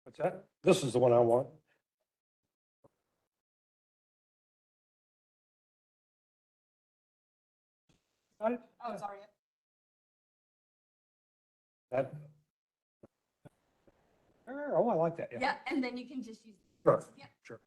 What's that? This is the one I want. Got it? Oh, it's already. That. Oh, I like that. Yeah, and then you can just use. Sure. Yeah. Sure.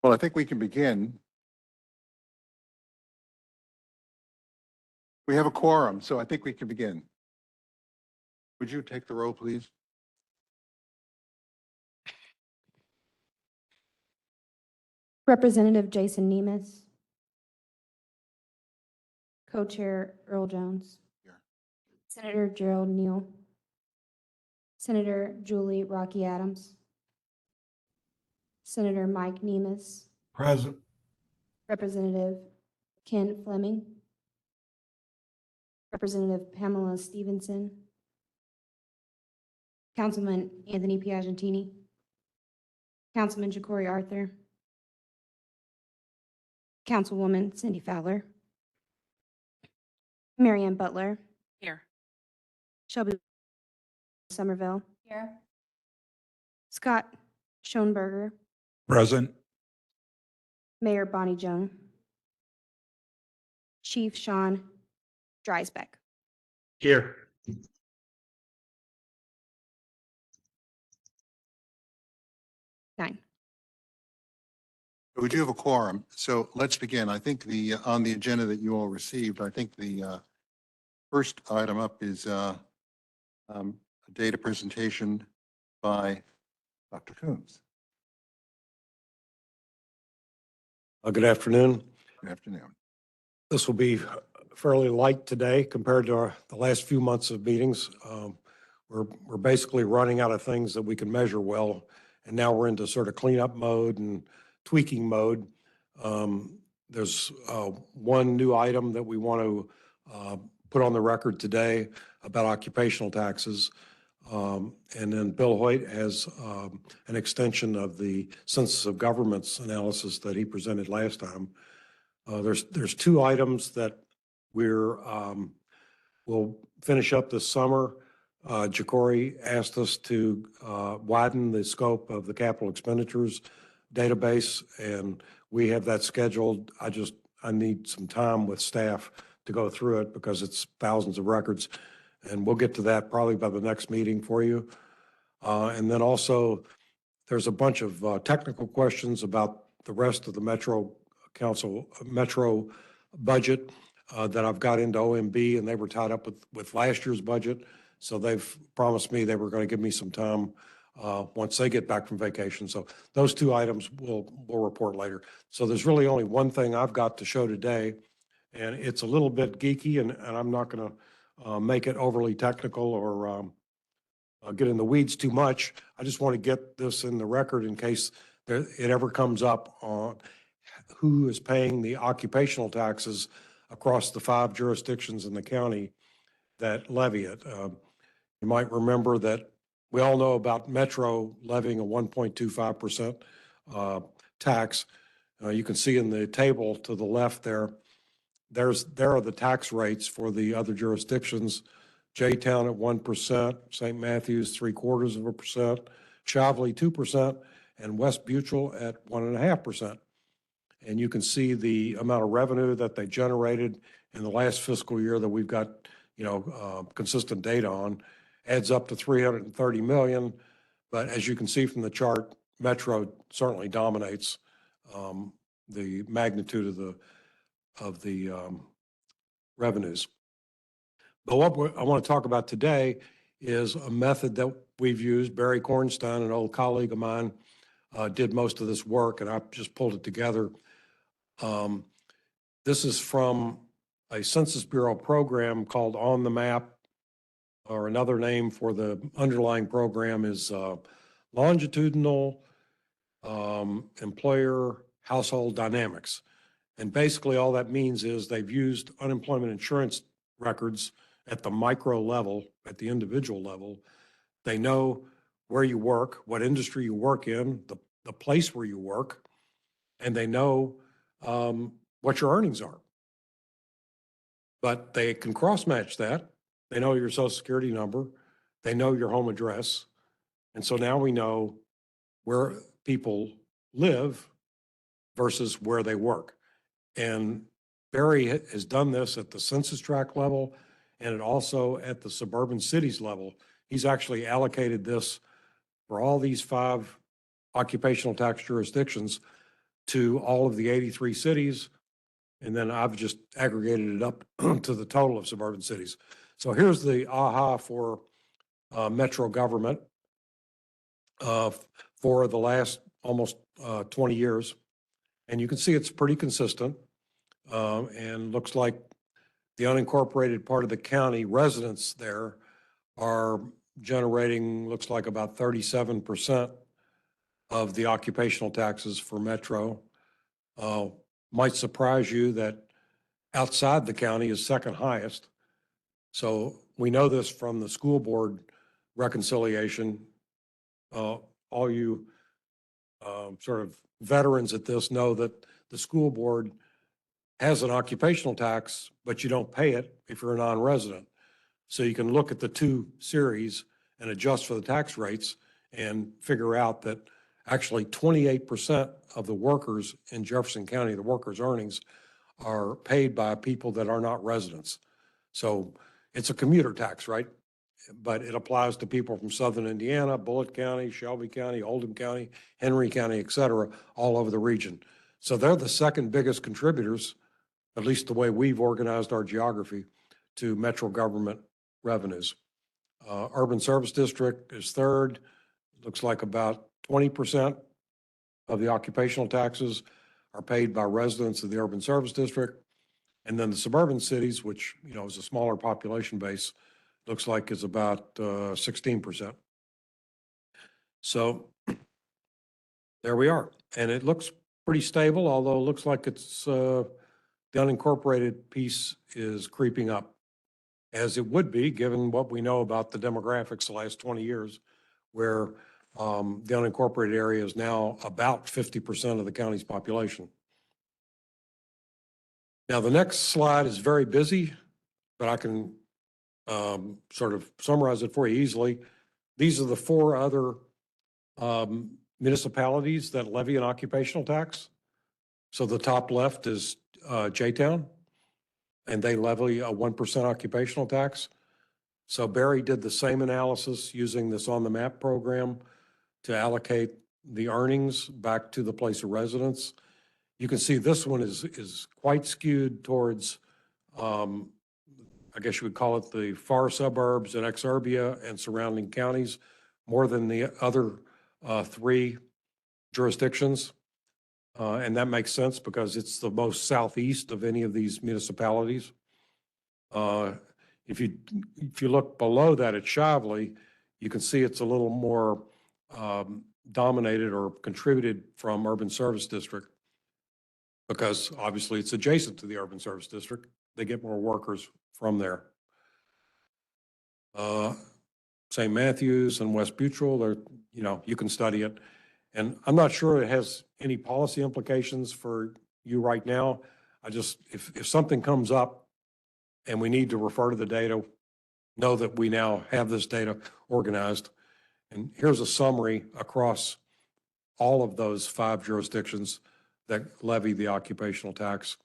Well, I think we can begin. We have a quorum, so I think we can begin. Would you take the roll, please? Representative Jason Nemus. Co-Chair Earl Jones. Here. Senator Gerald Neal. Senator Julie Rocky Adams. Senator Mike Nemus. Present. Representative Ken Fleming. Representative Pamela Stevenson. Councilman Anthony Piagentini. Councilman Ja'Cory Arthur. Councilwoman Cindy Fowler. Marianne Butler. Here. Shelby Somerville. Here. Scott Schoenberger. Present. Mayor Bonnie Joan. Chief Sean Dreisbeck. Here. Nine. We do have a quorum, so let's begin. I think on the agenda that you all received, I think the first item up is a data presentation by Dr. Coombs. Good afternoon. Good afternoon. This will be fairly light today compared to the last few months of meetings. We're basically running out of things that we can measure well, and now we're into sort of cleanup mode and tweaking mode. There's one new item that we want to put on the record today about occupational taxes. And then Bill Hoyt has an extension of the Census of Governments analysis that he presented last time. There's two items that we'll finish up this summer. Ja'Cory asked us to widen the scope of the capital expenditures database, and we have that scheduled. I need some time with staff to go through it because it's thousands of records, and we'll get to that probably by the next meeting for you. And then also, there's a bunch of technical questions about the rest of the Metro budget that I've got into OMB, and they were tied up with last year's budget. So they've promised me they were going to give me some time once they get back from vacation. So those two items we'll report later. So there's really only one thing I've got to show today, and it's a little bit geeky, and I'm not going to make it overly technical or get in the weeds too much. I just want to get this in the record in case it ever comes up on who is paying the occupational taxes across the 5 jurisdictions in the county that levy it. You might remember that we all know about Metro levying a 1.25% tax. You can see in the table to the left there are the tax rates for the other jurisdictions. J-Town at 1%, St. Matthews 0.75%, Chavley 2%, and West Butyl at 1.5%. And you can see the amount of revenue that they generated in the last fiscal year that we've got, consistent data on, adds up to $330 million. But as you can see from the chart, Metro certainly dominates the magnitude of the revenues. But what I want to talk about today is a method that we've used. Barry Cornstein, an old colleague of mine, did most of this work, and I just pulled it together. This is from a Census Bureau program called On the Map, or another name for the underlying program is Longitudinal Employer Household Dynamics. And basically all that means is they've used unemployment insurance records at the micro level, at the individual level. They know where you work, what industry you work in, the place where you work, and they know what your earnings are. But they can cross-match that. They know your social security number. They know your home address. And so now we know where people live versus where they work. And Barry has done this at the census tract level and also at the suburban cities level. He's actually allocated this for all these 5 occupational tax jurisdictions to all of the 83 cities. And then I've just aggregated it up to the total of suburban cities. So here's the AHA for Metro government for the last almost 20 years. And you can see it's pretty consistent and looks like the unincorporated part of the county residents there are generating, looks like about 37% of the occupational taxes for Metro. Might surprise you that outside the county is second highest. So we know this from the school board reconciliation. All you sort of veterans at this know that the school board has an occupational tax, but you don't pay it if you're a non-resident. So you can look at the 2 series and adjust for the tax rates and figure out that actually 28% of the workers in Jefferson County, the workers' earnings, are paid by people that are not residents. So it's a commuter tax, right? But it applies to people from Southern Indiana, Bullitt County, Shelby County, Oldham County, Henry County, et cetera, all over the region. So they're the second biggest contributors, at least the way we've organized our geography, to Metro government revenues. Urban Service District is third. Looks like about 20% of the occupational taxes. are paid by residents of the urban service district. And then the suburban cities, which, you know, is a smaller population base, looks like is about 16%. So there we are. And it looks pretty stable, although it looks like it's the unincorporated piece is creeping up, as it would be, given what we know about the demographics the last 20 years, where the unincorporated area is now about 50% of the county's population. Now, the next slide is very busy, but I can sort of summarize it for you easily. These are the 4 other municipalities that levy an occupational tax. So the top left is J-Town, and they levy a 1% occupational tax. So Barry did the same analysis using this on the map program to allocate the earnings back to the place of residence. You can see this one is quite skewed towards, I guess you would call it the far suburbs and exurbia and surrounding counties, more than the other 3 jurisdictions. And that makes sense because it's the most southeast of any of these municipalities. If you look below that at Shively, you can see it's a little more dominated or contributed from urban service district, because obviously it's adjacent to the urban service district. They get more workers from there. St. Matthews and West Butrell, they're, you know, you can study it. And I'm not sure it has any policy implications for you right now. I just, if something comes up and we need to refer to the data, know that we now have this data organized. And here's a summary across all of those 5 jurisdictions that levy the occupational tax.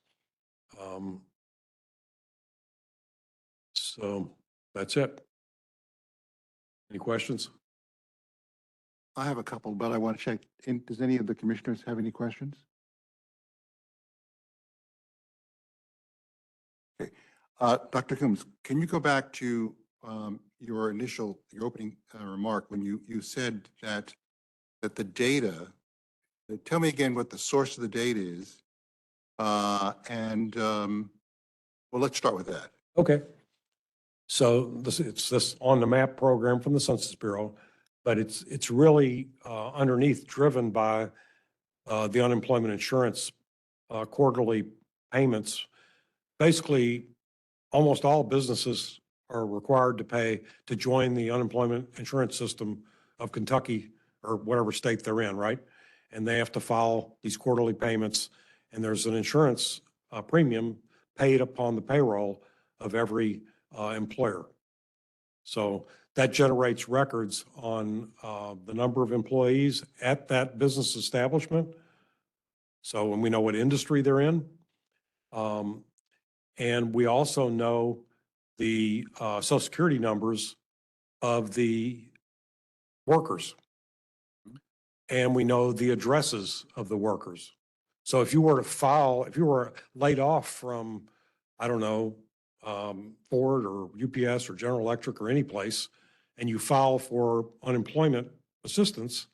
So that's it. Any questions? I have a couple, but I want to check. Does any of the commissioners have any questions? Okay. Dr. Coombs, can you go back to your opening remark when you said that the data, tell me again what the source of the data is. Well, let's start with that. Okay. So it's this on the map program from the Census Bureau, but it's really underneath driven by the unemployment insurance quarterly payments. Basically, almost all businesses are required to pay to join the unemployment insurance system of Kentucky or whatever state they're in, right? And they have to file these quarterly payments, and there's an insurance premium paid upon the payroll of every employer. So that generates records on the number of employees at that business establishment. So when we know what industry they're in, and we also know the Social Security numbers of the workers. And we know the addresses of the workers. So if you were to file, if you were laid off from, I don't know, Ford or UPS or General Electric or any place, and you file for unemployment assistance,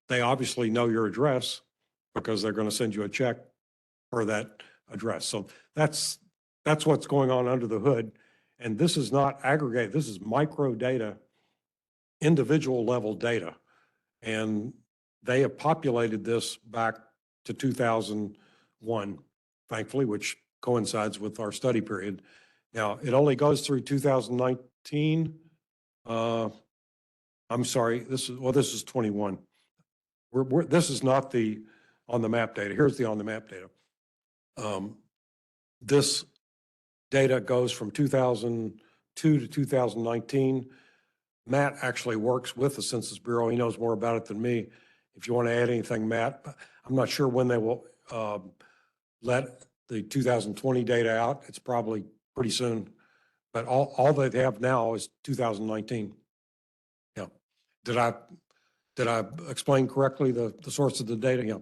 they obviously know your address because they're going to send you a check for that address. So that's what's going on under the hood. And this is not aggregate, this is micro data, individual level data. And they have populated this back to 2001, thankfully, which coincides with our study period. Now, it only goes through 2019. I'm sorry, this is 21. This is not the on the map data. Here's the on the map data. This data goes from 2002 to 2019. Matt actually works with the Census Bureau. He knows more about it than me. If you want to add anything, Matt, I'm not sure when they will let the 2020 data out. It's probably pretty soon, but all they have now is 2019. Yeah. Did I explain correctly the source of the data? Yeah.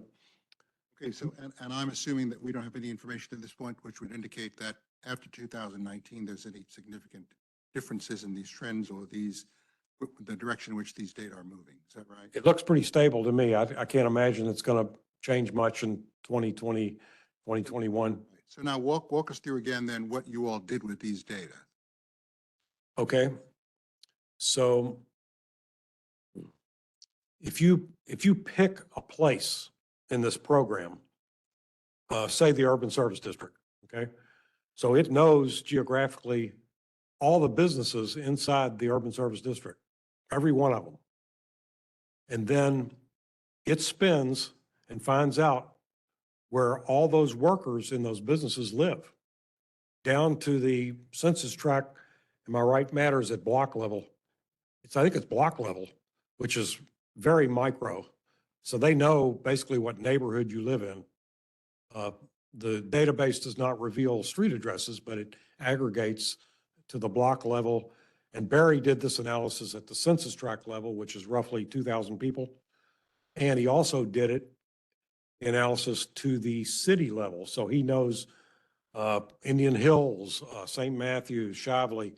Okay, so, and I'm assuming that we don't have any information at this point, which would indicate that after 2019, there's any significant differences in these trends or the direction in which these data are moving. Is that right? It looks pretty stable to me. I can't imagine it's going to change much in 2020, 2021. So now walk us through again then what you all did with these data. Okay. So if you pick a place in this program, say the urban service district, okay? So it knows geographically all the businesses inside the urban service district, every one of them. And then it spins and finds out where all those workers in those businesses live, down to the census tract, am I right, matters at block level. I think it's block level, which is very micro. So they know basically what neighborhood you live in. The database does not reveal street addresses, but it aggregates to the block level. And Barry did this analysis at the census tract level, which is roughly 2,000 people. And he also did it analysis to the city level. So he knows Indian Hills, St. Matthews, Shively.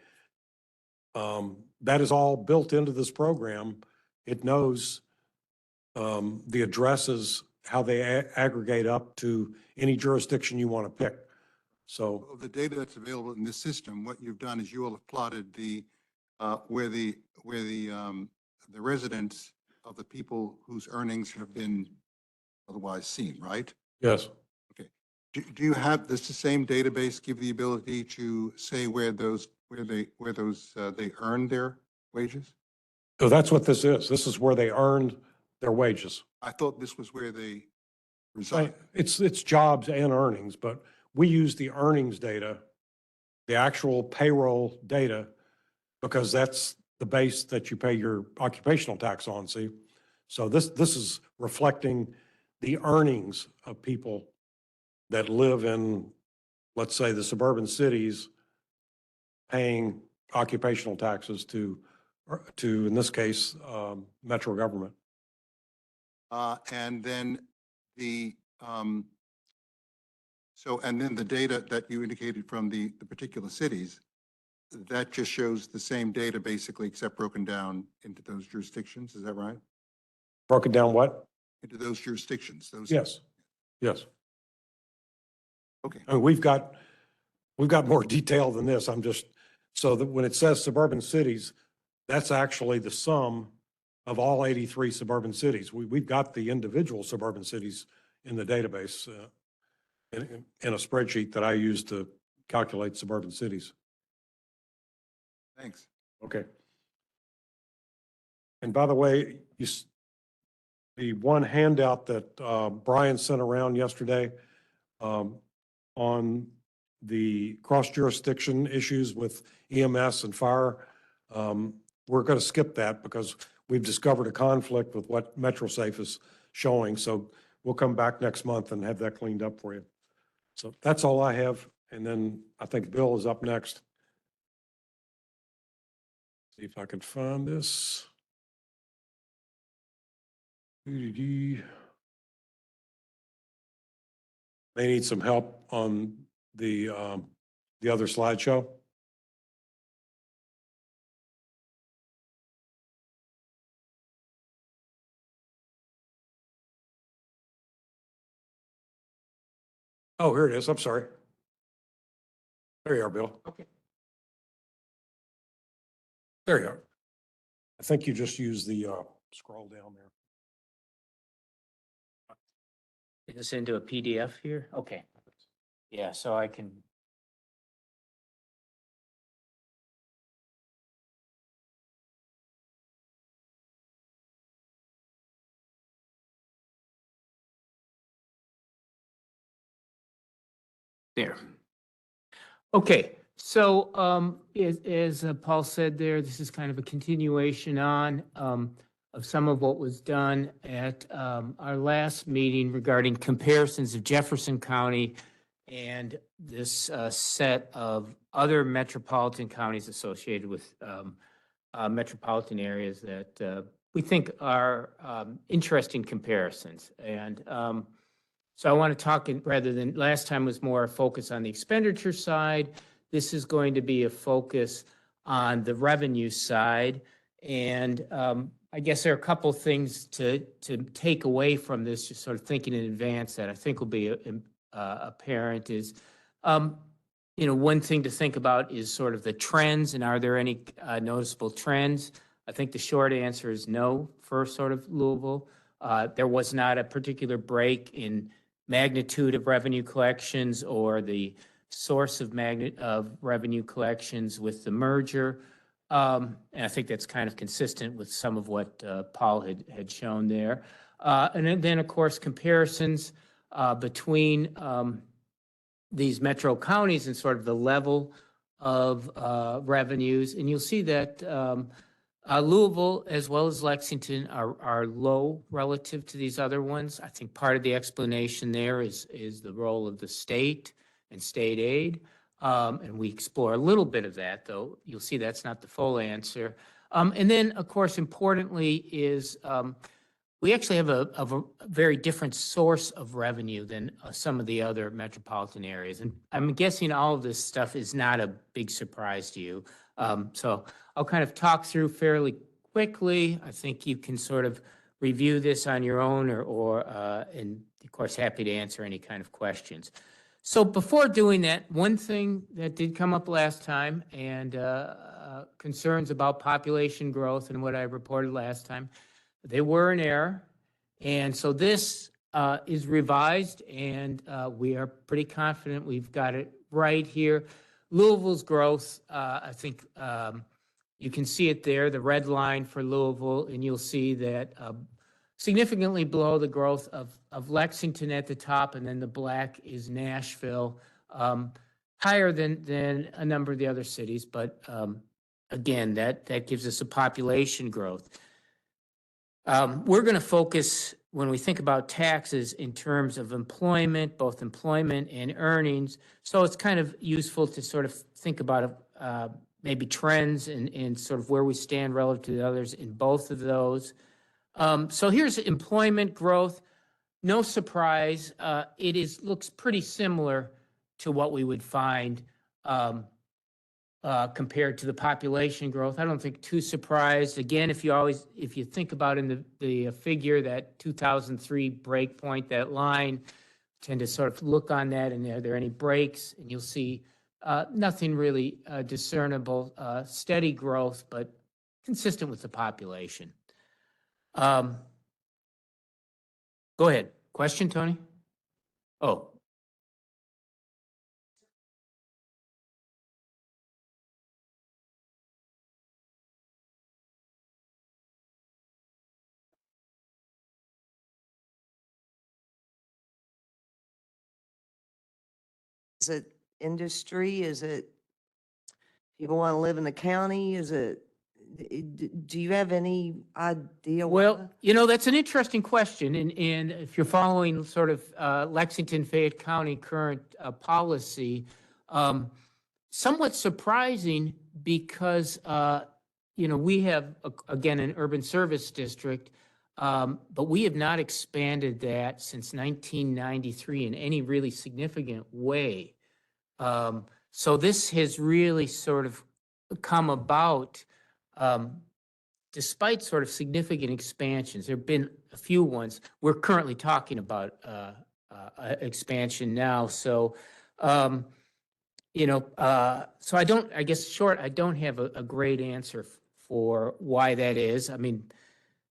That is all built into this program. It knows the addresses, how they aggregate up to any jurisdiction you want to pick. So Of the data that's available in this system, what you've done is you all have plotted the where the residents of the people whose earnings have been otherwise seen, right? yes, Do you have this the same database give the ability to say where they earn their wages? so that's what this is. This is where they earned their wages. I thought this was where they Right. reside. It's jobs and earnings, but we use the earnings data, the actual payroll data, because that's the base that you pay your occupational tax on, see? So this is reflecting the earnings of people that live in, let's say, the suburban cities, paying occupational taxes to, in this case, metro government. And then the, and then the data that you indicated from the particular cities, that just shows the same data basically, except broken down into those jurisdictions, is that right? Broken down what? Into those jurisdictions, those. Yes, yes. Okay, I mean, we've got more detail than this. I'm just, so that when it says suburban cities, that's actually the sum of all 83 suburban cities. We've got the individual suburban cities in the database in a spreadsheet that I use to calculate suburban cities. thanks. Okay. And by the way, the one handout that Brian sent around yesterday on the cross-jurisdiction issues with EMS and fire, we're going to skip that because we've discovered a conflict with what MetroSafe is showing. So we'll come back next month and have that cleaned up for you. So that's all I have. And then I think Bill is up next. See if I can find this. May need some help on the other slideshow. Oh, here it is. I'm sorry. There you are, Bill. Okay. There you are. I think you just used the scroll down there. Is this into a PDF here? Okay. Yeah, so I can. There. Okay, so as Paul said there, this is kind of a continuation on of some of what was done at our last meeting regarding comparisons of Jefferson County and this set of other metropolitan counties associated with metropolitan areas that we think are interesting comparisons. And so I want to talk, rather than last time was more a focus on the expenditure side, this is going to be a focus on the revenue side. And I guess there are a couple things to take away from this, just sort of thinking in advance that I think will be apparent is, one thing to think about is sort of the trends, and are there any noticeable trends? I think the short answer is no for sort of Louisville. There was not a particular break in magnitude of revenue collections or the source of revenue collections with the merger. And I think that's kind of consistent with some of what Paul had shown there. And then, of course, comparisons between these metro counties and sort of the level of revenues. And you'll see that Louisville, as well as Lexington, are low relative to these other ones. I think part of the explanation there is the role of the state and state aid. And we explore a little bit of that, though you'll see that's not the full answer. And then, of course, importantly is we actually have a very different source of revenue than some of the other metropolitan areas. And I'm guessing all of this stuff is not a big surprise to you. So I'll kind of talk through fairly quickly. I think you can sort of review this on your own and of course, happy to answer any kind of questions. So before doing that, one thing that did come up last time and concerns about population growth and what I reported last time, they were in error. And so this is revised, and we are pretty confident we've got it right here. Louisville's growth, I think you can see it there, the red line for Louisville, and you'll see that significantly below the growth of Lexington at the top, and then the black is Nashville, higher than a number of the other cities, but again, that gives us a population growth. We're going to focus, when we think about taxes, in terms of employment, both employment and earnings. So it's kind of useful to sort of think about maybe trends and sort of where we stand relative to the others in both of those. So here's employment growth. No surprise, it looks pretty similar to what we would find compared to the population growth. I don't think too surprised. Again, if you think about in the figure, that 2003 break point, that line, tend to sort of look on that, and are there any breaks? And you'll see nothing really discernible, steady growth, but consistent with the population. Go ahead. Question, Tony? Oh. Is it industry? Is it people want to live in the county? Is it, do you have any idea? Well, that's an interesting question. And if you're following sort of Lexington, Fayette County current policy, somewhat surprising because, we have, again, an urban service district, but we have not expanded that since 1993 in any really significant way. So this has really sort of come about despite sort of significant expansions. There have been a few ones. We're currently talking about expansion now. So, so I don't have a great answer for why that is. I mean,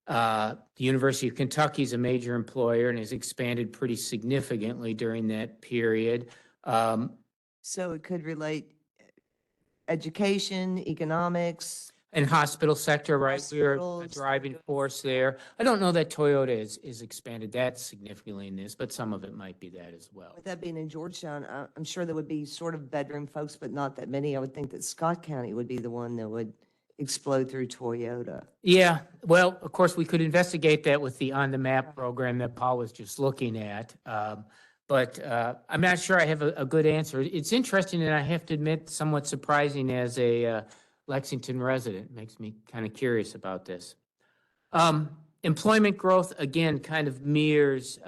the University of Kentucky is a major employer and has expanded pretty significantly during that period. So it could relate education, economics. And hospital sector, right? We're a Hospitals. driving force there. I don't know that Toyota is expanded that significantly in this, but some of it might be that as well. With that being in Georgetown, I'm sure there would be sort of bedroom folks, but not that many. I would think that Scott County would be the one that would explode through Toyota. Yeah, well, of course, we could investigate that with the On the Map program that Paul was just looking at. But I'm not sure I have a good answer. It's interesting, and I have to admit, somewhat surprising as a Lexington resident. Makes me kind of curious about this. Employment growth, again, kind of mirrors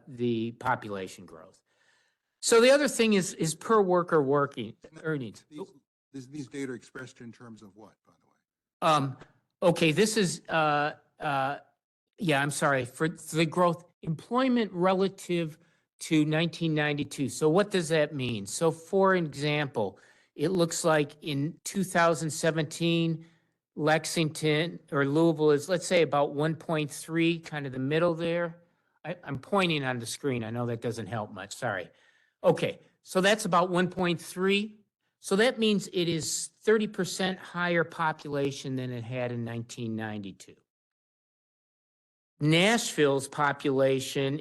the population growth. So the other thing is per worker working earnings. These data are expressed in terms of what, by the way? Okay, this is yeah, I'm sorry, for the growth, employment relative to 1992. So what does that mean? So for example, it looks like in 2017, Lexington or Louisville is, let's say, about 1.3, kind of the middle there. I'm pointing on the screen. I know that doesn't help much, sorry. Okay, so that's about 1.3. So that means it is 30% higher population than it had in 1992. Nashville's population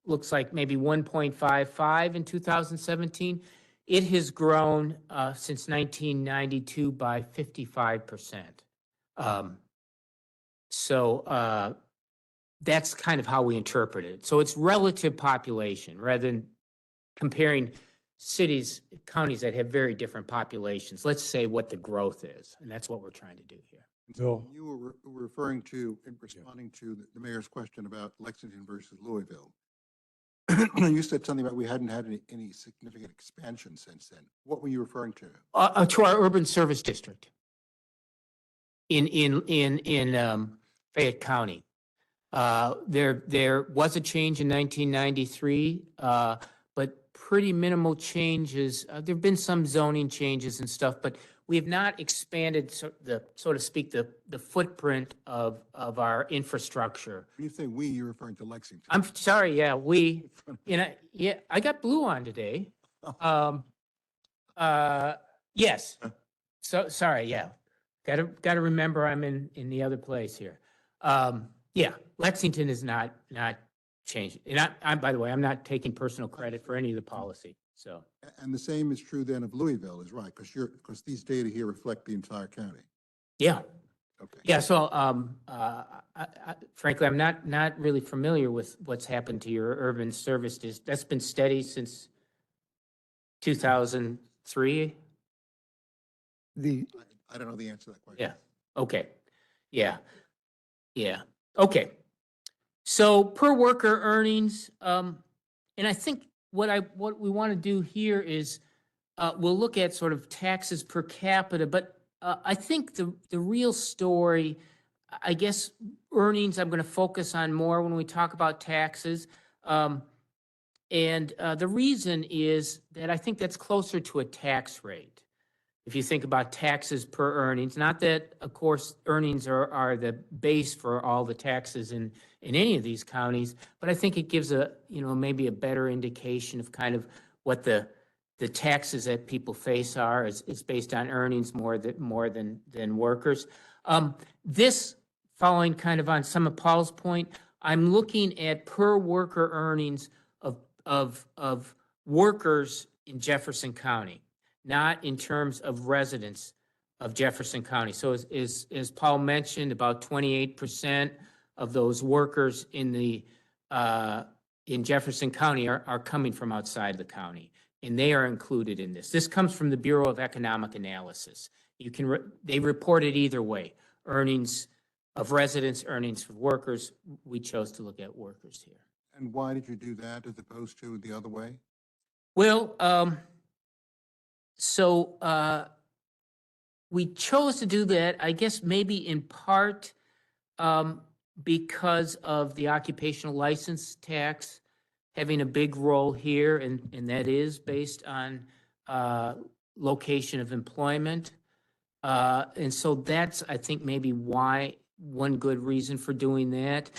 looks like maybe 1.55 in 2017. It has grown since 1992 by 55%. So that's kind of how we interpret it. So it's relative population rather than comparing cities, counties that have very different populations. Let's say what the growth is, and that's what we're trying to do here. Bill. You were referring to, in responding to the mayor's question about Lexington versus Louisville. You said something about we hadn't had any significant expansion since then. What were you referring to? To our urban service district in Fayette County. There was a change in 1993, but pretty minimal changes. There've been some zoning changes and stuff, but we have not expanded, so to speak, the footprint of our infrastructure. When you say we, you're referring to Lexington. I'm sorry, yeah, yeah, I got blue on today. Yes. So, sorry, yeah. Gotta remember I'm in the other place here. Yeah, Lexington is not changing. And I'm, by the way, I'm not taking personal credit for any of the policy, so. And the same is true then of Louisville, is right, because these data here reflect the entire county. Yeah. Okay. Yeah, so frankly, I'm not really familiar with what's happened to your urban service. That's been steady since 2003? I don't know the answer to that question. Yeah, okay, yeah, okay. So per worker earnings, and I think what we want to do here is we'll look at sort of taxes per capita, but I think the real story, I guess, earnings I'm going to focus on more when we talk about taxes. And the reason is that I think that's closer to a tax rate. If you think about taxes per earnings, not that, of course, earnings are the base for all the taxes in any of these counties, but I think it gives maybe a better indication of kind of what the taxes that people face are. It's based on earnings more than workers. This, following kind of on some of Paul's point, I'm looking at per worker earnings of workers in Jefferson County, not in terms of residents of Jefferson County. So as Paul mentioned, about 28% of those workers in Jefferson County are coming from outside the county, and they are included in this. This comes from the Bureau of Economic Analysis. They report it either way, earnings of residents, earnings of workers. We chose to look at workers here. And why did you do that as opposed to the other way? Well, so we chose to do that, I guess maybe in part because of the occupational license tax having a big role here, and that is based on location of employment. And so that's, I think, maybe one good reason for doing that.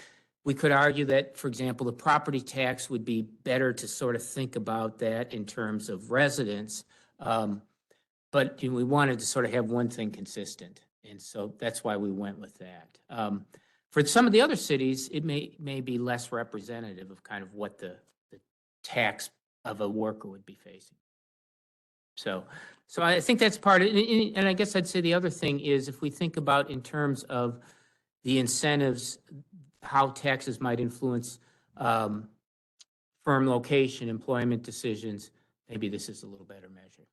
We could argue that, for example, the property tax would be better to sort of think about that in terms of residents. But we wanted to sort of have one thing consistent. And so that's why we went with that. For some of the other cities, it may be less representative of kind of what the tax of a worker would be facing. So I think that's part of it. And I guess I'd say the other thing is, if we think about in terms of the incentives, how taxes might influence firm location, employment decisions, maybe this is a little better measure.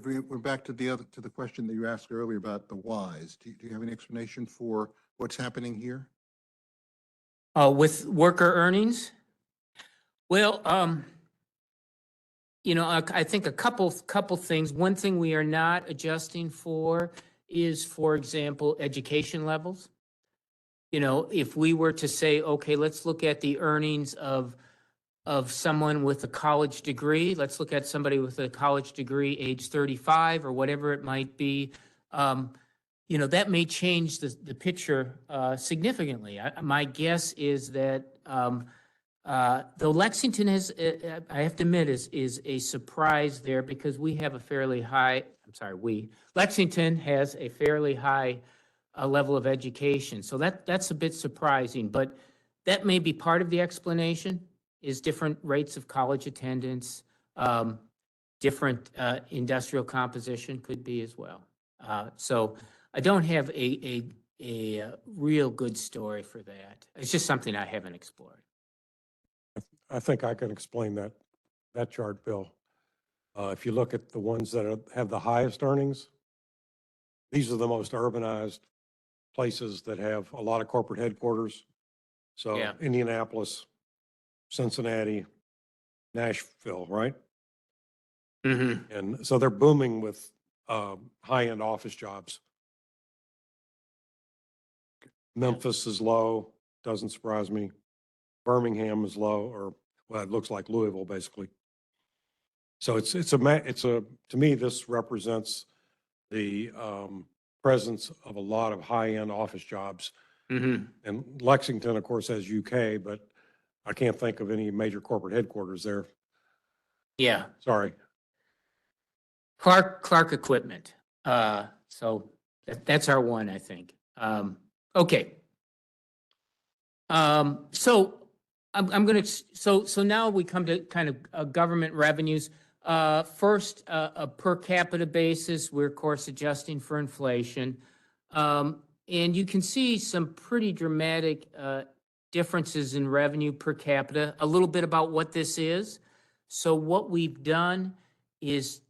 We're back to the question that you asked earlier about the whys. Do you have any explanation for what's happening here? With worker earnings? Well, I think a couple things. One thing we are not adjusting for is, for example, education levels. You know, if we were to say, okay, let's look at the earnings of someone with a college degree. Let's look at somebody with a college degree, age 35 or whatever it might be. You know, that may change the picture significantly. My guess is that though Lexington is, I have to admit, is a surprise there because we have a fairly high, Lexington has a fairly high level of education. So that's a bit surprising, but that may be part of the explanation, is different rates of college attendance, different industrial composition could be as well. So I don't have a real good story for that. It's just something I haven't explored. I think I can explain that chart, Bill. If you look at the ones that have the highest earnings, these are the most urbanized places that have a lot of corporate headquarters. So Yeah. Indianapolis, Cincinnati, Nashville, right? Mm-hmm. And so they're booming with high-end office jobs. Memphis is low, doesn't surprise me. Birmingham is low, or well, it looks like Louisville, basically. So to me, this represents the presence of a lot of high-end office jobs. Mm-hmm. And Lexington, of course, has UK, but I can't think of any major corporate headquarters there. Yeah. Sorry. Clark Equipment. So that's our one, I think. Okay. So I'm going to, so now we come to kind of government revenues. First, a per capita basis, we're of course adjusting for inflation. And you can see some pretty dramatic differences in revenue per capita. A little bit about what this is. So what we've done is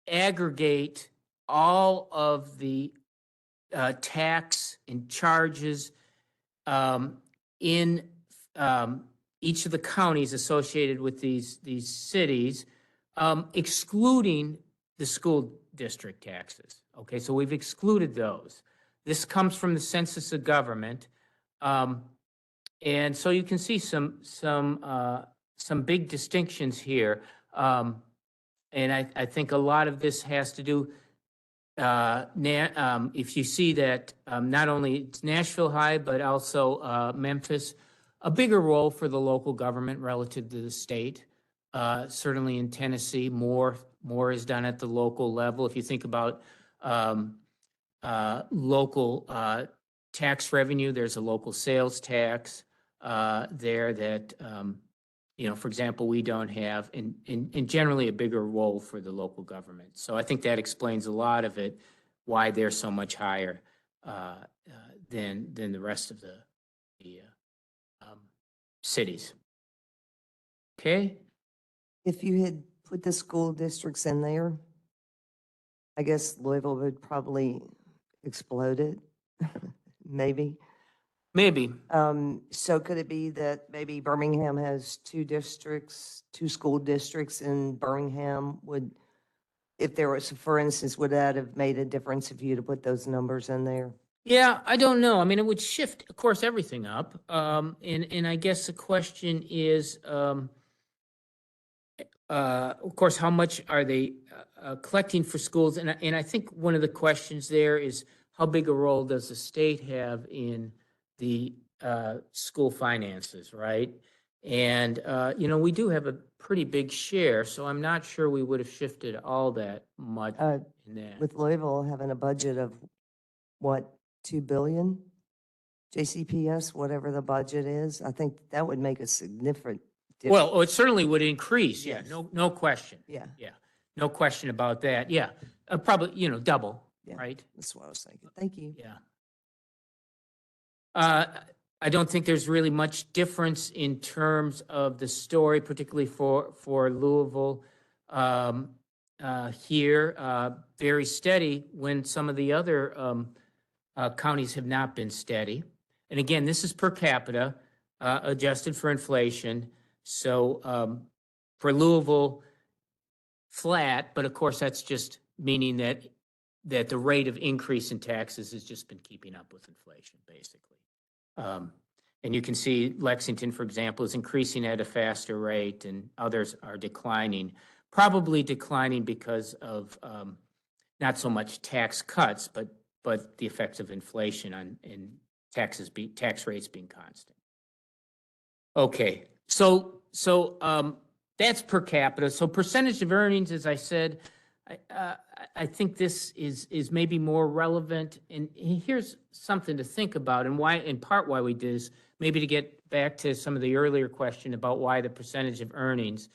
aggregate all of the tax and charges in each of the counties associated with these cities, excluding the school district taxes. Okay, so we've excluded those. This comes from the Census of Government, and so you can see some big distinctions here. And I think a lot of this has to do, if you see that not only it's Nashville high, but also Memphis, a bigger role for the local government relative to the state. Certainly in Tennessee, more is done at the local level. If you think about local tax revenue, there's a local sales tax there that for example, we don't have, and generally a bigger role for the local government. So I think that explains a lot of it, why they're so much higher than the rest of the cities. Okay. If you had put the school districts in there, I guess Louisville would probably explode it, maybe. Maybe. So could it be that maybe Birmingham has two school districts, and Birmingham would, if there was, for instance, would that have made a difference if you to put those numbers in there? Yeah, I don't know. I mean, it would shift, of course, everything up. And I guess the question is, of course, how much are they collecting for schools? And I think one of the questions there is, how big a role does the state have in the school finances, right? And, we do have a pretty big share, so I'm not sure we would have shifted all that much in that. With Louisville having a budget of, what, 2 billion? JCPS, whatever the budget is, I think that would make a significant difference. Well, it certainly would increase, yeah, Yes. no question. Yeah, Yeah, no question about that, yeah. Probably, double, Yeah. right? that's what I was thinking. Thank you. Yeah. I don't think there's really much difference in terms of the story, particularly for Louisville here. Very steady when some of the other counties have not been steady. And again, this is per capita, adjusted for inflation. So for Louisville, flat, but of course that's just meaning that that the rate of increase in taxes has just been keeping up with inflation, basically. And you can see Lexington, for example, is increasing at a faster rate and others are declining, probably declining because of not so much tax cuts, but the effects of inflation on tax rates being constant. Okay, so that's per capita. So percentage of earnings, as I said, I think this is maybe more relevant. And here's something to think about, and why, in part, why we did is maybe to get back to some of the earlier question about why the percentage of earnings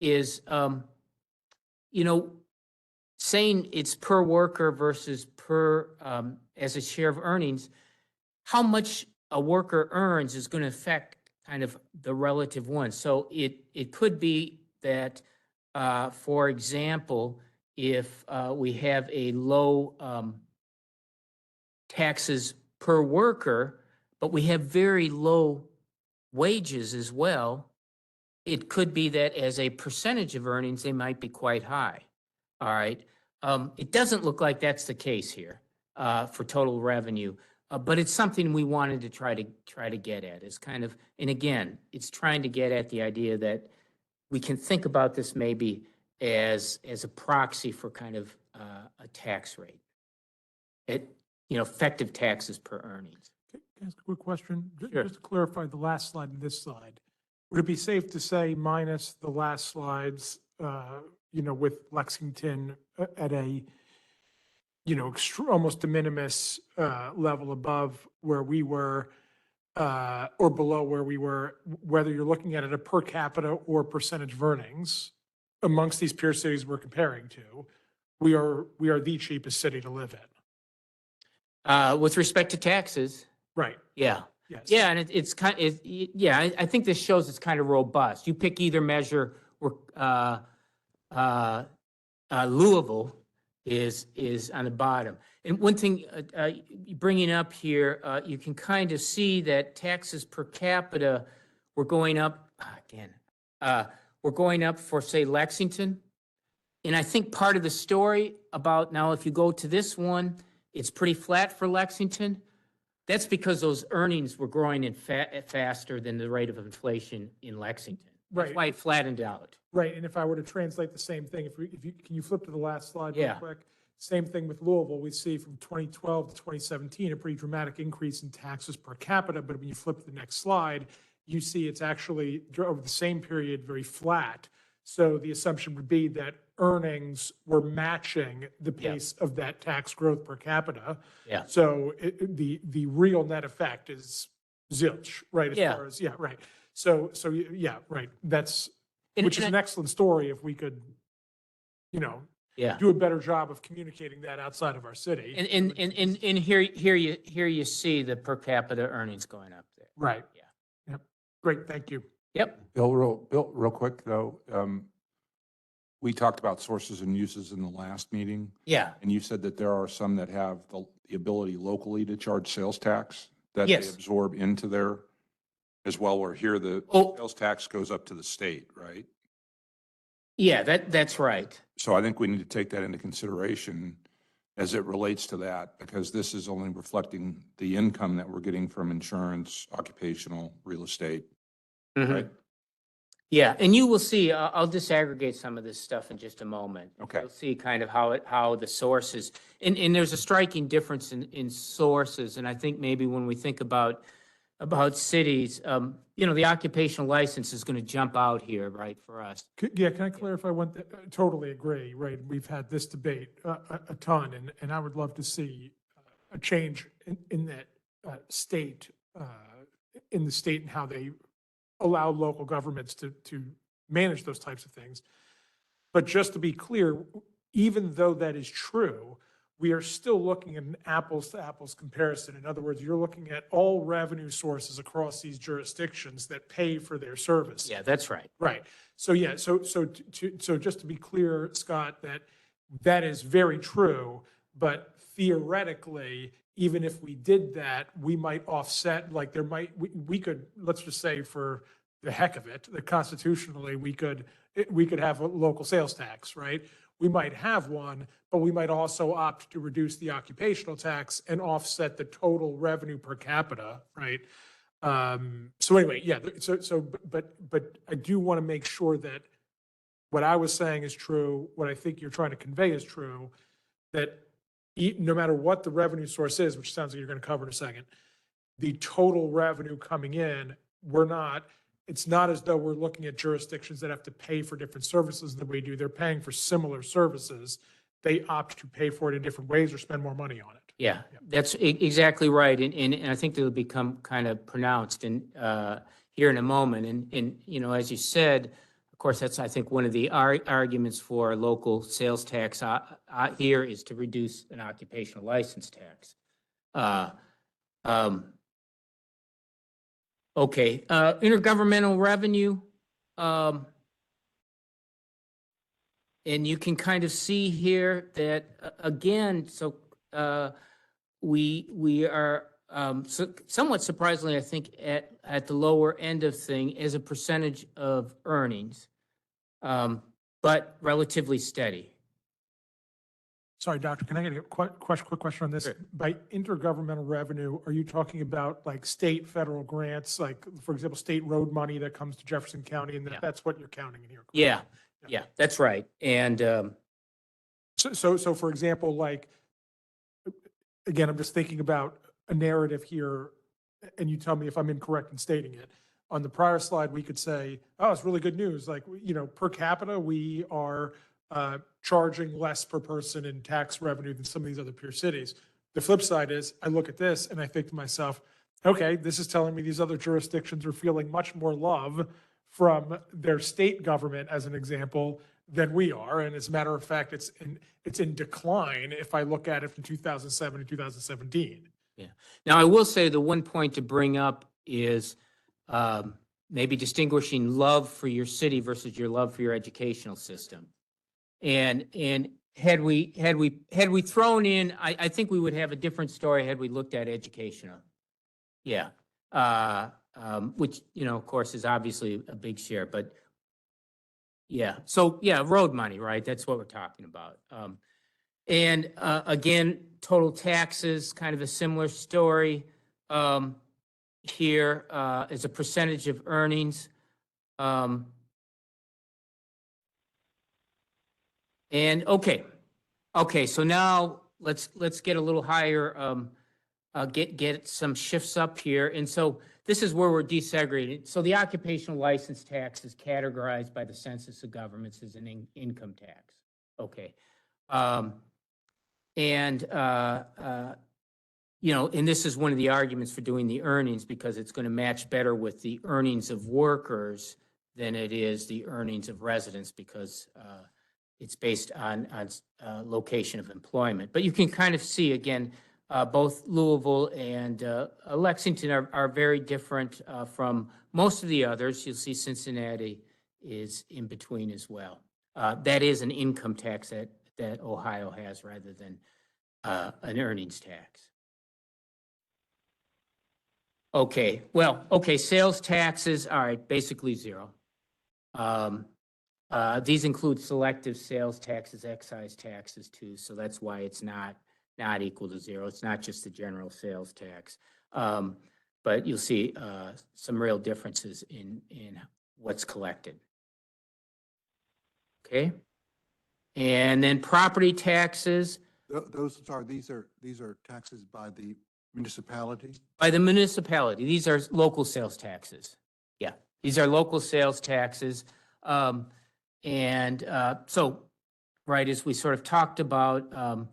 is, saying it's per worker versus per as a share of earnings. How much a worker earns is going to affect kind of the relative one. So it could be that, for example, if we have a low taxes per worker, but we have very low wages as well, it could be that as a percentage of earnings, they might be quite high. All right. It doesn't look like that's the case here for total revenue. But it's something we wanted to try to get at, is kind of, and again, it's trying to get at the idea that we can think about this maybe as a proxy for kind of a tax rate. Effective taxes per earnings. Can I ask a quick question? Sure. Just to clarify the last slide and this slide, would it be safe to say minus the last slides, with Lexington at a, almost de minimis level above where we were or below where we were, whether you're looking at it a per capita or percentage of earnings amongst these peer cities we're comparing to, we are the cheapest city to live in. With respect to taxes, Right. yeah. Yes. Yeah, and it's kind of, I think this shows it's kind of robust. You pick either measure, where Louisville is on the bottom. And one thing bringing up here, you can kind of see that taxes per capita were going up again. We're going up for, say, Lexington. And I think part of the story about now, if you go to this one, it's pretty flat for Lexington. That's because those earnings were growing in faster than the rate of inflation in Lexington. That's Right. why it flattened out. Right, and if I were to translate the same thing, can you flip to the last slide real Yeah. quick? Same thing with Louisville, we see from 2012 to 2017, a pretty dramatic increase in taxes per capita, but when you flip to the next slide, you see it's actually, over the same period, very flat. So the assumption would be that earnings were matching the Yeah. pace of that tax growth per capita. Yeah. So the real net effect is zilch, right? Yeah. Right. So, yeah, right, that's, And- which is and an excellent story if we could, Yeah. do a better job of communicating that outside of our city. And here you see the per capita earnings going up there. Right. Yeah. Yep. Great, thank you. Yep. Bill, real quick though, we talked about sources and uses in the last meeting, Yeah. and you said that there are some that have the ability locally to charge sales tax that they Yes. absorb into their, as well, where here the Oh. sales tax goes up to the state, right? Yeah, that's right. So I think we need to take that into consideration as it relates to that, because this is only reflecting the income that we're getting from insurance, occupational, real estate, right? Yeah, and you will see, I'll disaggregate some of this stuff in just a moment. Okay. You'll see kind of how the sources, and there's a striking difference in sources. And I think maybe when we think about cities, the occupational license is going to jump out here, right, for us. Can I clarify one thing? Totally agree, right? We've had this debate a ton, and I would love to see a change in that state, in the state and how they allow local governments to manage those types of things. But just to be clear, even though that is true, we are still looking at an apples to apples comparison. In other words, you're looking at all revenue sources across these jurisdictions that pay for their service. Yeah, that's right. Right. So, yeah, so just to be clear, Scott, that is very true, but theoretically, even if we did that, we might offset, like we could, let's just say for the heck of it, that constitutionally, we could have a local sales tax, right? we might have one, but we might also opt to reduce the occupational tax and offset the total revenue per capita, right? So anyway, yeah, but I do want to make sure that what I was saying is true, what I think you're trying to convey is true, that no matter what the revenue source is, which sounds like you're going to cover in a second, the total revenue coming in, it's not as though we're looking at jurisdictions that have to pay for different services than we do. They're paying for similar services. They opt to pay for it in different ways or spend more money on it. Yeah, that's exactly right. And I think that'll become kind of pronounced here in a moment. And, you know, as you said, of course, that's, I think, one of the arguments for local sales tax here is to reduce an occupational license tax. Okay, intergovernmental revenue. And you can kind of see here that, again, so we are somewhat surprisingly, I think, at the lower end of thing as a percentage of earnings, but relatively steady. Sorry, Doctor, can I get a quick question on this? Sure. By intergovernmental revenue, are you talking about like state, federal grants, like, for example, state road money that comes to Jefferson County, and Yeah. that's what you're counting in here? correct? Yeah, that's right. And So for example, like, again, I'm just thinking about a narrative here, and you tell me if I'm incorrect in stating it. On the prior slide, we could say, oh, it's really good news. Like, you know, per capita, we are charging less per person in tax revenue than some of these other peer cities. The flip side is I look at this and I think to myself, okay, this is telling me these other jurisdictions are feeling much more love from their state government, as an example, than we are. And as a matter of fact, it's in decline if I look at it from 2007 to 2017. yeah. Now, I will say the one point to bring up is maybe distinguishing love for your city versus your love for your educational system. And had we thrown in, I think we would have a different story had we looked at educational. Yeah. Which, you know, of course, is obviously a big share, but yeah. So yeah, road money, right? That's what we're talking about. And again, total taxes, kind of a similar story here as a percentage of earnings. And okay, so now let's get a little higher, get some shifts up here. And so this is where we're desegregated. So the occupational license tax is categorized by the Census of Governments as an income tax. Okay. You know, and this is one of the arguments for doing the earnings, because it's going to match better with the earnings of workers than it is the earnings of residents, because it's based on location of employment. But you can kind of see, again, both Louisville and Lexington are very different from most of the others. You'll see Cincinnati is in between as well. That is an income tax that Ohio has rather than an earnings tax. Okay, well, okay, sales taxes, all right, basically zero. These include selective sales taxes, excise taxes too, so that's why it's not equal to zero. It's not just the general sales tax. But you'll see some real differences in what's collected. Okay. And then property taxes. These are taxes by the municipality? By the municipality. These are local sales taxes. Yeah, these are local sales taxes. So, right, as we sort of talked about,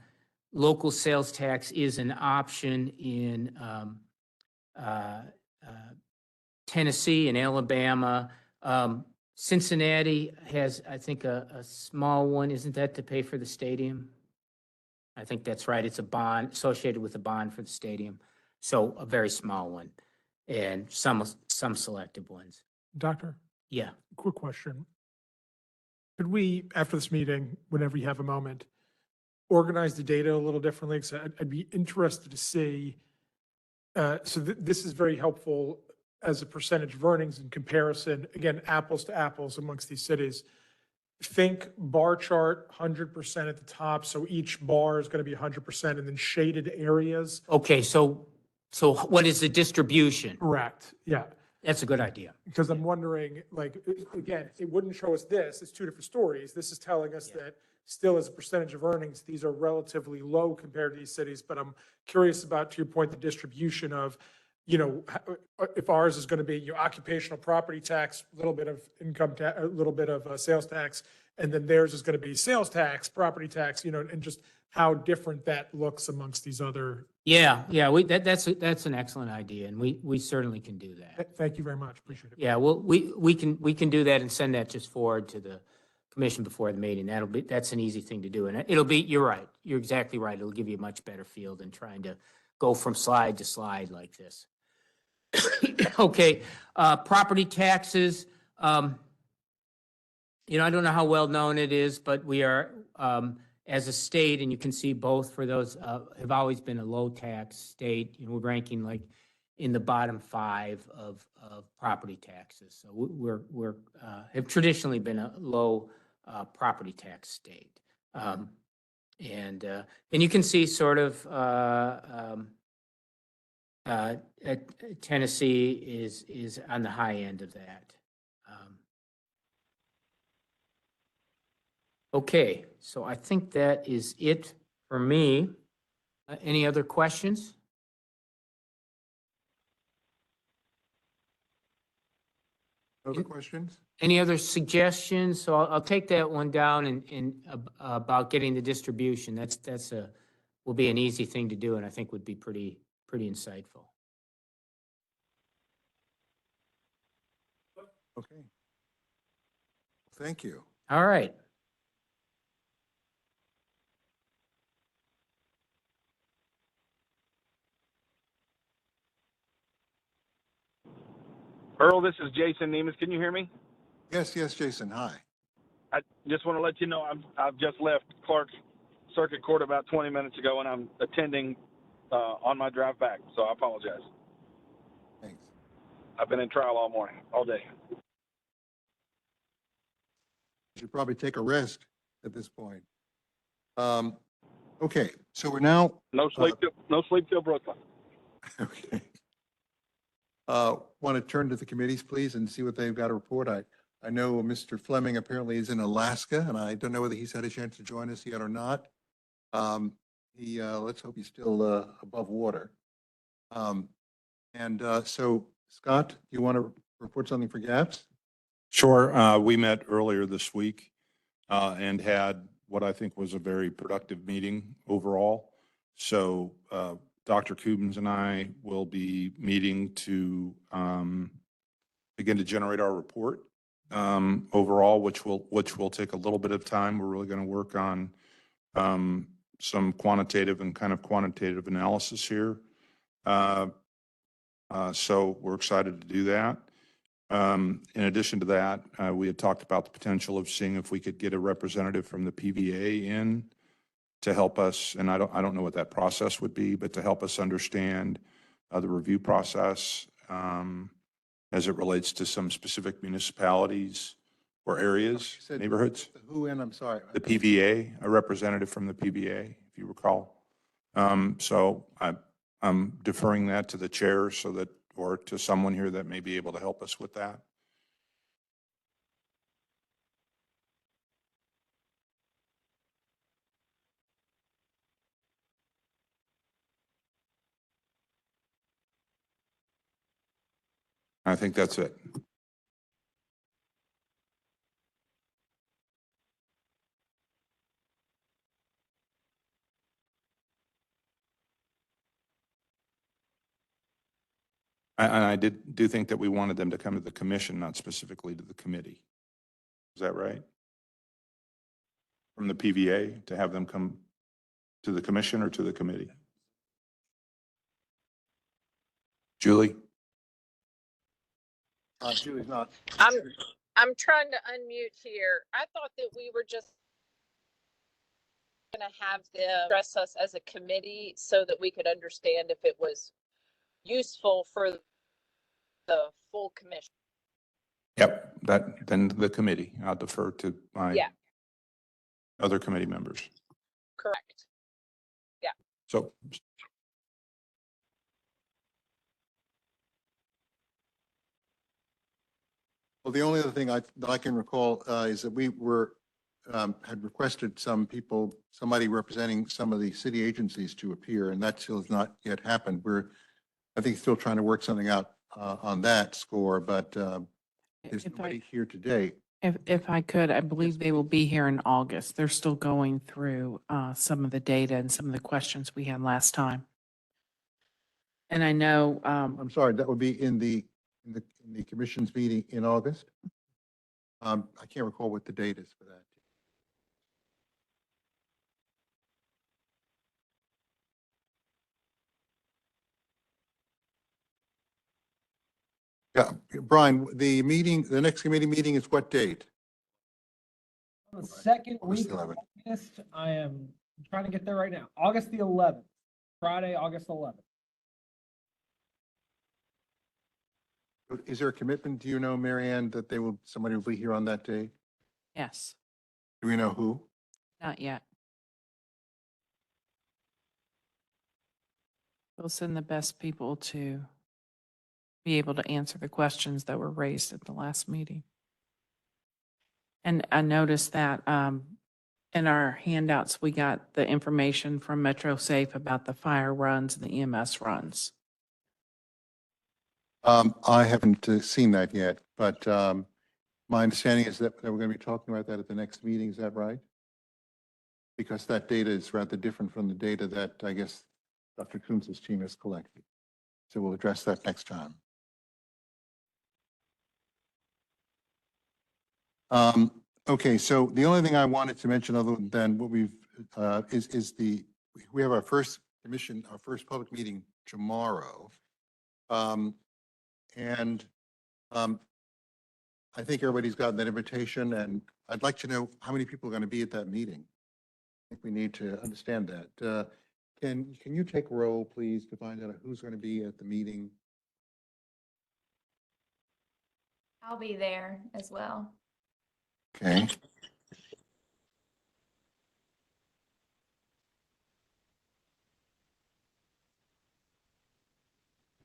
local sales tax is an option in Tennessee and Alabama. Cincinnati has, I think, a small one. Isn't that to pay for the stadium? I think that's right. It's a bond associated with a bond for the stadium. So a very small one, and some selective ones. Doctor, Yeah. quick question. Could we, after this meeting, whenever you have a moment, organize the data a little differently? Because I'd be interested to see, this is very helpful as a percentage of earnings in comparison, again, apples to apples amongst these cities. think bar chart, 100% at the top, so each bar is going to be 100%, and then shaded areas. Okay, so what is the distribution? Correct, yeah. That's a good idea. Because I'm wondering, like, again, it wouldn't show us this, it's two different stories. This is telling us that still as a percentage of earnings, these are relatively low compared to these cities, but I'm curious about, to your point, the distribution of, you know, if ours is going to be your occupational property tax, a little bit of income tax, a little bit of sales tax, and then theirs is going to be sales tax, property tax, you know, and just how different that looks amongst these other. Yeah, that's an excellent idea, and we certainly can do that. Thank you very much, appreciate it. Yeah, well, we can do that and send that just forward to the commission before the meeting. That's an easy thing to do, and you're right, you're exactly right. It'll give you a much better feel than trying to go from slide to slide like this. Okay, property taxes, you know, I don't know how well known it is, but we are, as a state, and you can see both for those, have always been a low tax state. You know, we're ranking like in the bottom 5 of property taxes. So we're have traditionally been a low property tax state. And you can see sort of Tennessee is on the high end of that. Okay, so I think that is it for me. Any other questions? Other questions? Any other suggestions? So I'll take that one down and about getting the distribution. Will be an easy thing to do, and I think would be pretty insightful. Okay. Thank you. All right. Earl, this is Jason Nemes. Can you hear me? Yes, Jason, hi. I just want to let you know I've just left Clark's Circuit Court about 20 minutes ago, and I'm attending on my drive back, so I apologize. Thanks. I've been in trial all morning, all day. You should probably take a rest at this point. Okay, so we're now, No sleep till Brooklyn. okay. Want to turn to the committees, please, and see what they've got to report. I know Mr. Fleming apparently is in Alaska, and I don't know whether he's had a chance to join us yet or not. Let's hope he's still above water. So Scott, you want to report something for GAPS? Sure. We met earlier this week and had what I think was a very productive meeting overall. So Dr. Kubens and I will be meeting to begin to generate our report overall, which will take a little bit of time. We're really going to work on some quantitative and kind of quantitative analysis here. So we're excited to do that. In addition to that, we had talked about the potential of seeing if we could get a representative from the PVA in to help us, and I don't know what that process would be, but to help us understand the review process as it relates to some specific municipalities or areas, You said neighborhoods. Who in, I'm sorry. The PVA, a representative from the PVA, if you recall. So I'm deferring that to the chair so that, or to someone here that may be able to help us with that. I think that's it. And I do think that we wanted them to come to the commission, not specifically to the committee. Is that right? From the PVA, to have them come to the commission or to the committee? Julie? Julie's not. I'm trying to unmute here. I thought that we were just going to have them address us as a committee so that we could understand if it was useful for the full commission. Yep, then the committee. I'll defer to my Yeah. other committee members. Correct. So Well, the only other thing that I can recall is that we had requested some people, somebody representing some of the city agencies to appear, and that still has not yet happened. We're, I think, still trying to work something out on that score, but there's If I, nobody here today. if I could, I believe they will be here in August. They're still going through some of the data and some of the questions we had last time. And I know, I'm sorry, that would be in the commission's meeting in August. I can't recall what the date is for that. Yeah, Brian, the next committee meeting is what date? On the second August week of 11th. August, I am trying to get there right now. August the 11th, Friday, August 11th. Is there a commitment, do you know, Mary Ann, that somebody will be here on that day? yes, Do we know who? not yet. We'll send the best people to be able to answer the questions that were raised at the last meeting. And I noticed that in our handouts, we got the information from Metro Safe about the fire runs and the EMS runs. I haven't seen that yet, but my understanding is that we're going to be talking about that at the next meeting. Is that right? Because that data is rather different from the data that I guess Dr. Coombs's team has collected. So we'll address that next time. Okay, so the only thing I wanted to mention other than what we have our first public meeting tomorrow. And I think everybody's gotten that invitation, and I'd like to know how many people are going to be at that meeting. I think we need to understand that. Can you take roll, please, to find out who's going to be at the meeting? I'll be there as well. Okay.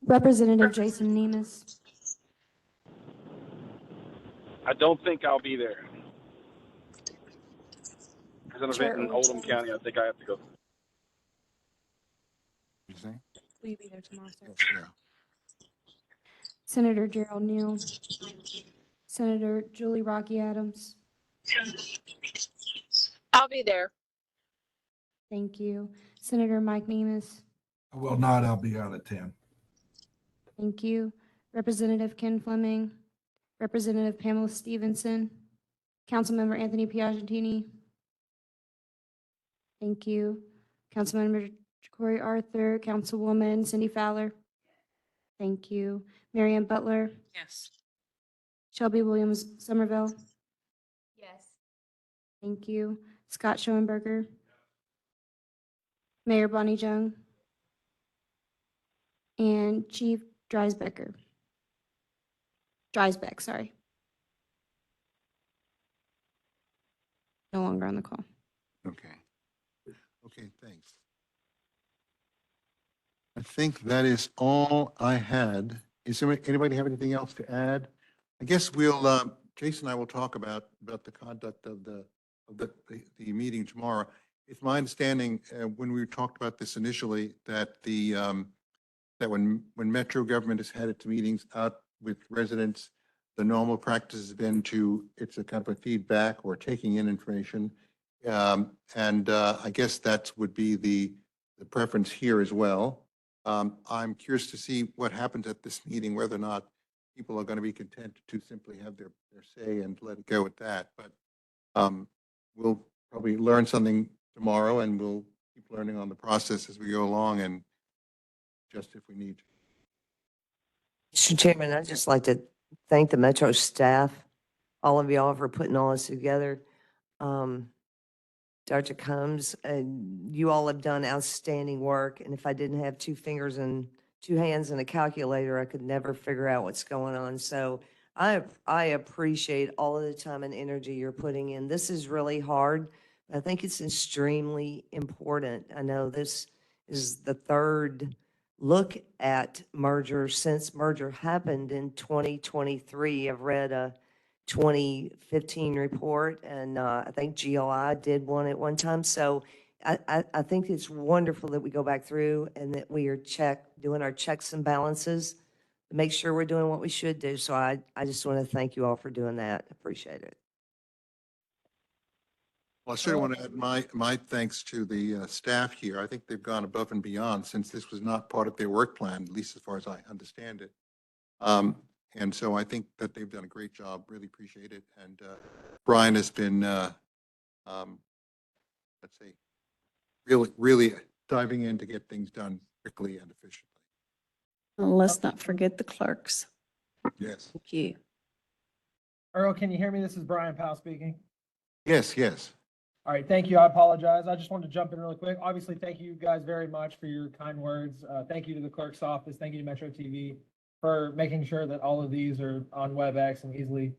Representative Jason Nemus. I don't think I'll be there. There's an Chair event in Oldham. Oldham County. I think I have to go. You say? Will you be there tomorrow, sir? Yes, yeah. Senator Gerald Neal. Senator Julie Rocky Adams. I'll be there. Thank you. Senator Mike Nemus. I will not. I'll be out of town. Thank you. Representative Ken Fleming. Representative Pamela Stevenson. Councilmember Anthony Piagentini. Thank you. Councilmember Corey Arthur. Councilwoman Cindy Fowler. Thank you. Marianne Butler. Yes. Shelby Williams Somerville. Yes. Thank you. Scott Schoenberger. Mayor Bonnie Jung. And Chief Dreisbeck, sorry. No longer on the call. Okay. Okay, thanks. I think that is all I had. Is there anybody have anything else to add? I guess we'll, Jason and I will talk about the conduct of the meeting tomorrow. It's my understanding, when we talked about this initially, that that when Metro government has had its meetings out with residents, the normal practice has been it's a kind of a feedback or taking in information. I guess that would be the preference here as well. I'm curious to see what happens at this meeting, whether or not people are going to be content to simply have their say and let it go at that. But we'll probably learn something tomorrow, and we'll keep learning on the process as we go along, and just if we need to. Mr. Chairman, I'd just like to thank the Metro staff, all of y'all for putting all this together. Dr. Combs, you all have done outstanding work, and if I didn't have two fingers and two hands and a calculator, I could never figure out what's going on. So I appreciate all of the time and energy you're putting in. This is really hard. I think it's extremely important. I know this is the third look at merger since merger happened in 2023. I've read a 2015 report, and I think GLI did one at one time. So I think it's wonderful that we go back through and that we are doing our checks and balances to make sure we're doing what we should do. So I just want to thank you all for doing that. Appreciate it. Well, I certainly want to add my thanks to the staff here. I think they've gone above and beyond since this was not part of their work plan, at least as far as I understand it. And so I think that they've done a great job. Really appreciate it. And Brian has been, let's say, really diving in to get things done quickly and efficiently. Let's not forget the clerks. Yes. Thank you. Earl, can you hear me? This is Brian Powell speaking. Yes, yes. All right, thank you. I apologize. I just wanted to jump in really quick. Obviously, thank you guys very much for your kind words. Thank you to the clerk's office. Thank you to Metro TV for making sure that all of these are on WebEx and easily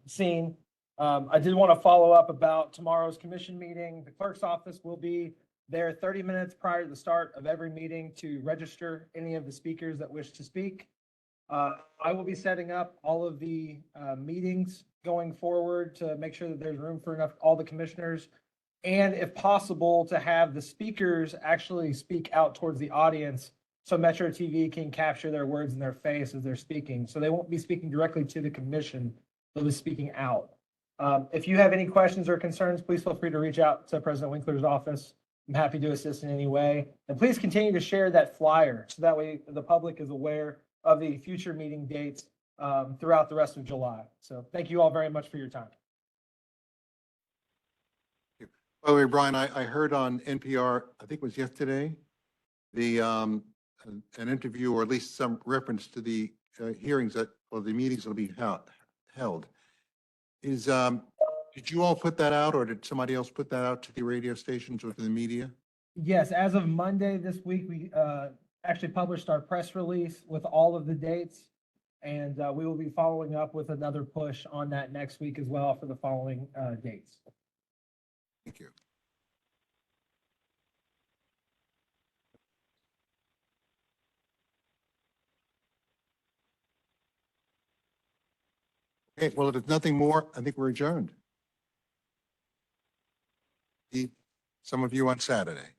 seen. I did want to follow up about tomorrow's commission meeting. The clerk's office will be there 30 minutes prior to the start of every meeting to register any of the speakers that wish to speak. I will be setting up all of the meetings going forward to make sure that there's room for all the commissioners, and if possible, to have the speakers actually speak out towards the audience so Metro TV can capture their words in their face as they're speaking. So they won't be speaking directly to the commission, they'll be speaking out. If you have any questions or concerns, please feel free to reach out to President Winkler's office. I'm happy to assist in any way. And please continue to share that flyer so that way the public is aware of the future meeting dates throughout the rest of July. So thank you all very much for your time. By the way, Brian, I heard on NPR, I think it was yesterday, an interview, or at least some reference to the hearings or the meetings that will be held. Did you all put that out, or did somebody else put that out to the radio stations or to the media? Yes, as of Monday this week, we actually published our press release with all of the dates. And we will be following up with another push on that next week as well for the following dates. Thank you. Okay, well, if there's nothing more, I think we're adjourned. See some of you on Saturday.